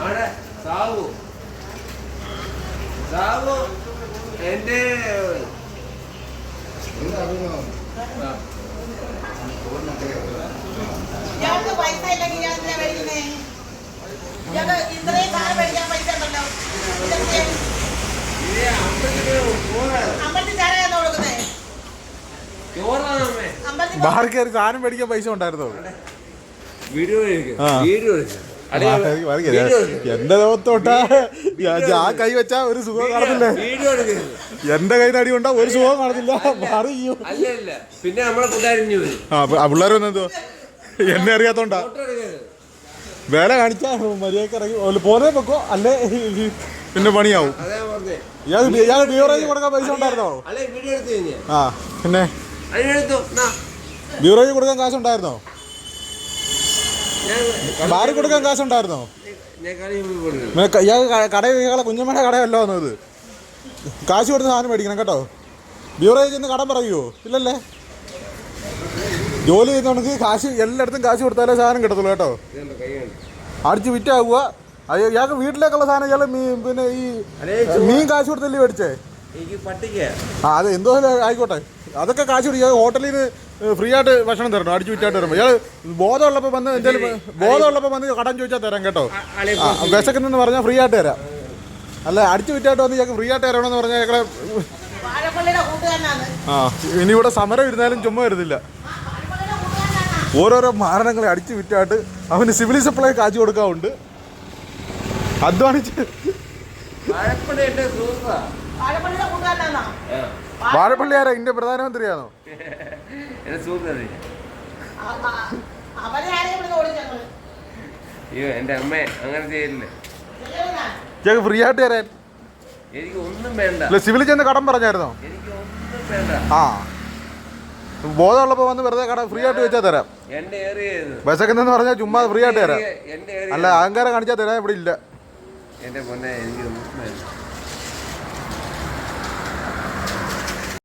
അവിടെ സാവു സാവു എന്റെ പൈസ ഇല്ലെങ്കിൽ ഇത്രയും സാധനം മേടിക്കാൻ പൈസ ഉണ്ടല്ലോ. അമ്പലത്തിൽ ചാരാന്ന് കൊടുക്കുന്നേ. ബാർ കയറി സാധനം മേടിക്കാൻ പൈസ ഉണ്ടായിരുന്നോ? എന്റെ ലോകത്തോട്ടാ ഞാൻ കൈ വെച്ചാ ഒരു സുഖം കാണത്തില്ലേ? എന്റെ കൈ നടി കൊണ്ടാ ഒരു സുഖം കാണത്തില്ല. പിന്നെ നമ്മളെ ആ പിള്ളേർ വന്നെന്തോ എന്നെ അറിയാത്തോണ്ടാ വേല കാണിച്ചാ മര്യാദക്ക് ഇറങ്ങി പോന്നേ വെക്കോ അല്ലേ പിന്നെ പണിയാവും. ഇയാൾ ബീവറേജ് കൊടുക്കാൻ പൈസ ഉണ്ടായിരുന്നോ? ആ പിന്നെ ബീവറേജ് കൊടുക്കാൻ കാശുണ്ടായിരുന്നോ? ബാറിൽ കൊടുക്കാൻ കാശുണ്ടായിരുന്നോ? ഇയാൾ കടകളെ കുഞ്ഞമ്മയുടെ കടയല്ലോ വന്നത്. കാശ് കൊടുത്ത് സാധനം മേടിക്കണം കേട്ടോ. ബീവറേജ് ഒന്ന് കടം പറയുമോ? ഇല്ലല്ലേ. ജോലി ചെയ്യുന്നവർക്ക് കാശ് എല്ലായിടത്തും കാശ് കൊടുത്താലേ സാധനം കിട്ടത്തുള്ളൂ കേട്ടോ. അടിച്ച് വിറ്റാകുക. ഇയാൾക്ക് വീട്ടിലേക്കുള്ള സാധനം ഇയാൾ പിന്നെ ഈ മീൻ കാശ് കൊടുത്തല്ലേ മേടിച്ചേ? ആ അത് എന്തോ ആയിക്കോട്ടെ, അതൊക്കെ കാശ് കൊടുക്കുക. ഹോട്ടലിൽ നിന്ന് ഫ്രീ ആയിട്ട് ഭക്ഷണം തരണം അടിച്ചു വിറ്റായിട്ട് തരുമ്പോൾ. ഇയാൾ ബോധമുള്ളപ്പോൾ വന്ന് എന്തെങ്കിലും ബോധമുള്ളപ്പോൾ വന്ന് കടം ചോദിച്ചാൽ തരാം കേട്ടോ. വിശക്കുന്നെന്ന് പറഞ്ഞാൽ ഫ്രീ ആയിട്ട് തരാം. അല്ല അടിച്ചു വിറ്റായിട്ട് വന്ന് ഇയാൾക്ക് ഫ്രീ ആയിട്ട് തരണമെന്ന് പറഞ്ഞാൽ ഞങ്ങളെ ആ ഇനി ഇവിടെ സമരം ഇരുന്നാലും ചുമ്മാ വരുന്നില്ല. ഓരോരോ മാരണങ്ങളെ അടിച്ചു വിറ്റായിട്ട് അവന് സിവിൽ സപ്ലൈ കാശ് കൊടുക്കാറുണ്ട്. അധ്വാനിച്ച് വാഴപ്പള്ളി ആരാ? ഇന്ത്യ പ്രധാനമന്ത്രിയാണോ? എന്റെ അമ്മ അങ്ങനെ ചെയ്യില്ല. ഫ്രീ ആയിട്ട് തരാൻ എനിക്ക് ഒന്നും വേണ്ട. സിവിലിൽ ചെന്ന് കടം പറഞ്ഞായിരുന്നോ? എനിക്ക് ഒന്നും വേണ്ട. ആ ബോധമുള്ളപ്പോ വന്ന് വെറുതെ കട ഫ്രീ ആയിട്ട് വെച്ചാൽ തരാം. വിശക്കുന്നെന്ന് പറഞ്ഞാൽ ചുമ്മാ ഫ്രീ ആയിട്ട് തരാം. അല്ല അഹങ്കാരം കാണിച്ചാൽ തരാൻ ഇവിടെ ഇല്ല. എന്റെ പൊന്നെ എനിക്ക് ഒന്നും വേണ്ട.